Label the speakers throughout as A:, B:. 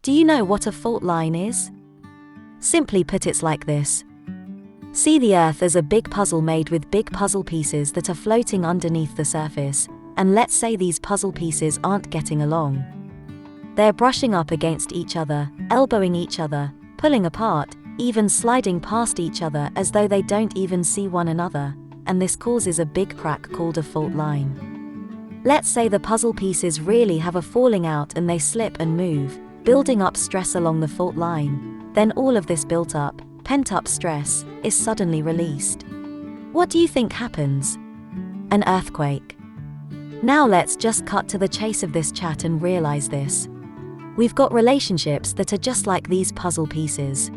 A: Do you know what a fault line is? Simply put, it's like this. See the Earth as a big puzzle made with big puzzle pieces that are floating underneath the surface, and let's say these puzzle pieces aren't getting along. They're brushing up against each other, elbowing each other, pulling apart, even sliding past each other as though they don't even see one another, and this causes a big crack called a fault line. Let's say the puzzle pieces really have a falling out and they slip and move, building up stress along the fault line. Then all of this built up, pent-up stress, is suddenly released. What do you think happens? An earthquake. Now let's just cut to the chase of this chat and realize this. We've got relationships that are just like these puzzle pieces.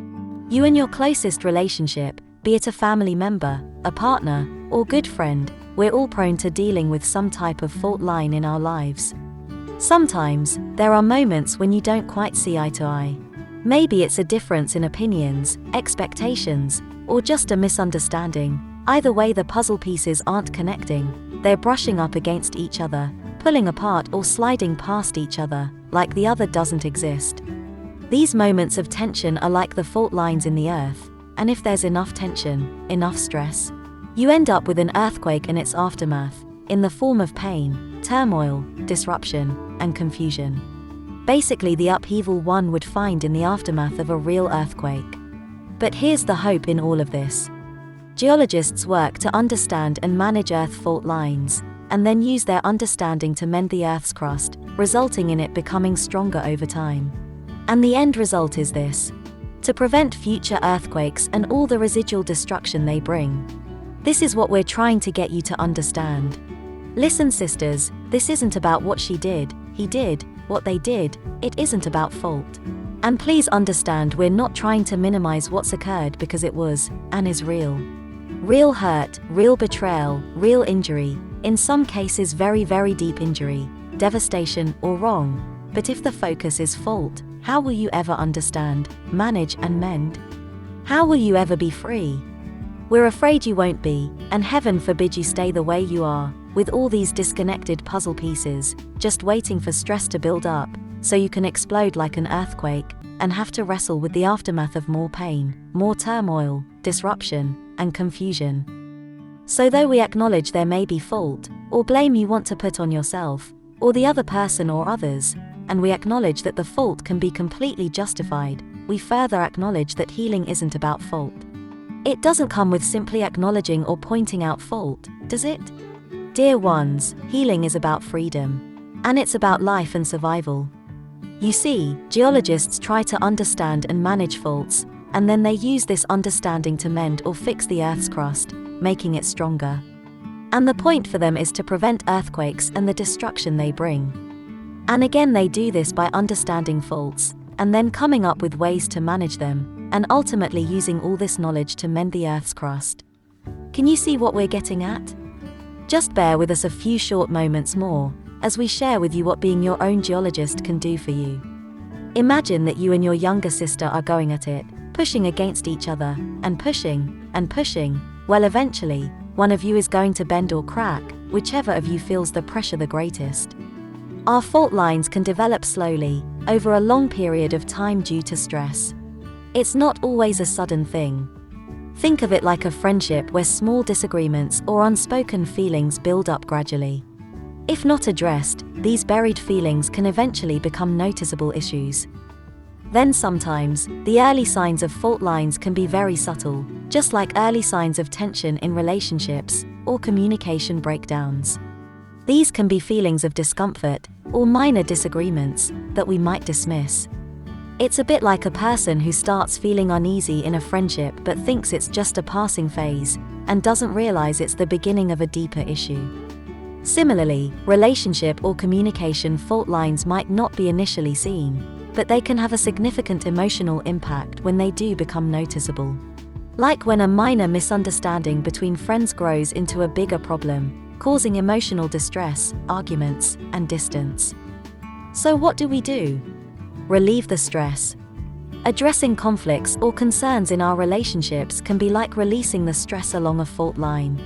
A: You and your closest relationship, be it a family member, a partner, or good friend, we're all prone to dealing with some type of fault line in our lives. Sometimes, there are moments when you don't quite see eye to eye. Maybe it's a difference in opinions, expectations, or just a misunderstanding. Either way, the puzzle pieces aren't connecting. They're brushing up against each other, pulling apart or sliding past each other, like the other doesn't exist. These moments of tension are like the fault lines in the Earth, and if there's enough tension, enough stress, you end up with an earthquake and its aftermath, in the form of pain, turmoil, disruption, and confusion. Basically the upheaval one would find in the aftermath of a real earthquake. But here's the hope in all of this. Geologists work to understand and manage Earth fault lines, and then use their understanding to mend the Earth's crust, resulting in it becoming stronger over time. And the end result is this: to prevent future earthquakes and all the residual destruction they bring. This is what we're trying to get you to understand. Listen, sisters, this isn't about what she did, he did, what they did. It isn't about fault. And please understand, we're not trying to minimize what's occurred, because it was, and is real. Real hurt, real betrayal, real injury, in some cases very, very deep injury, devastation, or wrong. But if the focus is fault, how will you ever understand, manage, and mend? How will you ever be free? We're afraid you won't be, and heaven forbid you stay the way you are, with all these disconnected puzzle pieces, just waiting for stress to build up, so you can explode like an earthquake, and have to wrestle with the aftermath of more pain, more turmoil, disruption, and confusion. So though we acknowledge there may be fault, or blame you want to put on yourself, or the other person or others, and we acknowledge that the fault can be completely justified, we further acknowledge that healing isn't about fault. It doesn't come with simply acknowledging or pointing out fault, does it? Dear ones, healing is about freedom. And it's about life and survival. You see, geologists try to understand and manage faults, and then they use this understanding to mend or fix the Earth's crust, making it stronger. And the point for them is to prevent earthquakes and the destruction they bring. And again, they do this by understanding faults, and then coming up with ways to manage them, and ultimately using all this knowledge to mend the Earth's crust. Can you see what we're getting at? Just bear with us a few short moments more, as we share with you what being your own geologist can do for you. Imagine that you and your younger sister are going at it, pushing against each other, and pushing, and pushing. Well, eventually, one of you is going to bend or crack, whichever of you feels the pressure the greatest. Our fault lines can develop slowly, over a long period of time due to stress. It's not always a sudden thing. Think of it like a friendship where small disagreements or unspoken feelings build up gradually. If not addressed, these buried feelings can eventually become noticeable issues. Then sometimes, the early signs of fault lines can be very subtle, just like early signs of tension in relationships or communication breakdowns. These can be feelings of discomfort or minor disagreements that we might dismiss. It's a bit like a person who starts feeling uneasy in a friendship but thinks it's just a passing phase, and doesn't realize it's the beginning of a deeper issue. Similarly, relationship or communication fault lines might not be initially seen, but they can have a significant emotional impact when they do become noticeable. Like when a minor misunderstanding between friends grows into a bigger problem, causing emotional distress, arguments, and distance. So what do? Relieve the stress. Addressing conflicts or concerns in our relationships can be like releasing the stress along a fault line.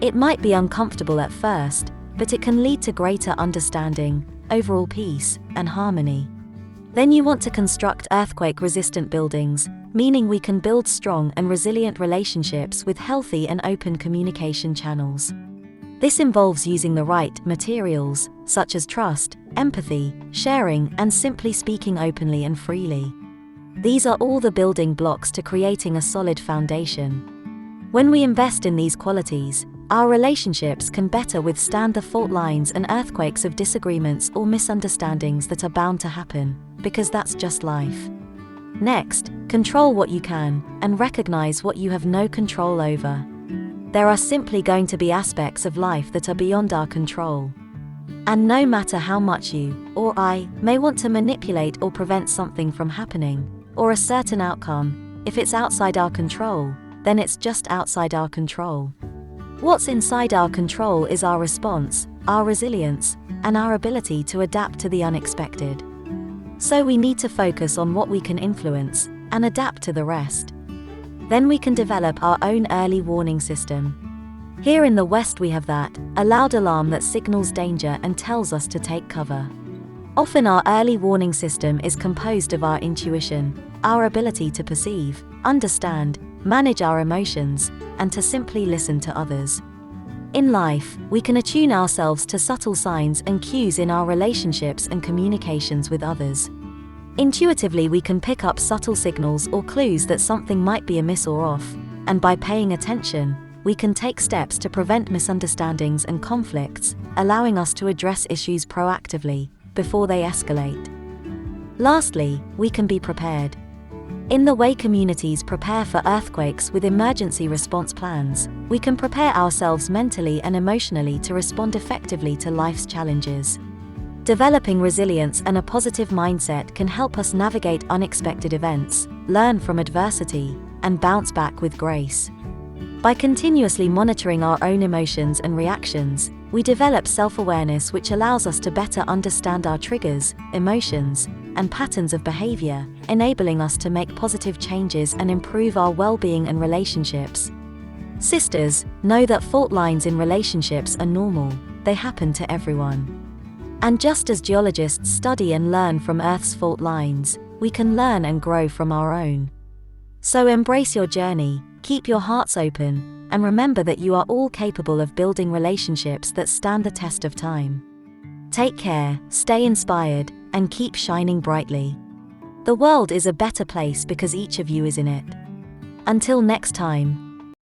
A: It might be uncomfortable at first, but it can lead to greater understanding, overall peace, and harmony. Then you want to construct earthquake-resistant buildings, meaning we can build strong and resilient relationships with healthy and open communication channels. This involves using the right materials, such as trust, empathy, sharing, and simply speaking openly and freely. These are all the building blocks to creating a solid foundation. When we invest in these qualities, our relationships can better withstand the fault lines and earthquakes of disagreements or misunderstandings that are bound to happen, because that's just life. Next, control what you can, and recognize what you have no control over. There are simply going to be aspects of life that are beyond our control. And no matter how much you, or I, may want to manipulate or prevent something from happening, or a certain outcome, if it's outside our control, then it's just outside our control. What's inside our control is our response, our resilience, and our ability to adapt to the unexpected. So we need to focus on what we can influence, and adapt to the rest. Then we can develop our own early warning system. Here in the West we have that, a loud alarm that signals danger and tells us to take cover. Often our early warning system is composed of our intuition, our ability to perceive, understand, manage our emotions, and to simply listen to others. In life, we can attune ourselves to subtle signs and cues in our relationships and communications with others. Intuitively, we can pick up subtle signals or clues that something might be amiss or off, and by paying attention, we can take steps to prevent misunderstandings and conflicts, allowing us to address issues proactively, before they escalate. Lastly, we can be prepared. In the way communities prepare for earthquakes with emergency response plans, we can prepare ourselves mentally and emotionally to respond effectively to life's challenges. Developing resilience and a positive mindset can help us navigate unexpected events, learn from adversity, and bounce back with grace. By continuously monitoring our own emotions and reactions, we develop self-awareness, which allows us to better understand our triggers, emotions, and patterns of behavior, enabling us to make positive changes and improve our well-being and relationships. Sisters, know that fault lines in relationships are normal, they happen to everyone. And just as geologists study and learn from Earth's fault lines, we can learn and grow from our own. So embrace your journey, keep your hearts open, and remember that you are all capable of building relationships that stand the test of time. Take care, stay inspired, and keep shining brightly. The world is a better place because each of you is in it. Until next time.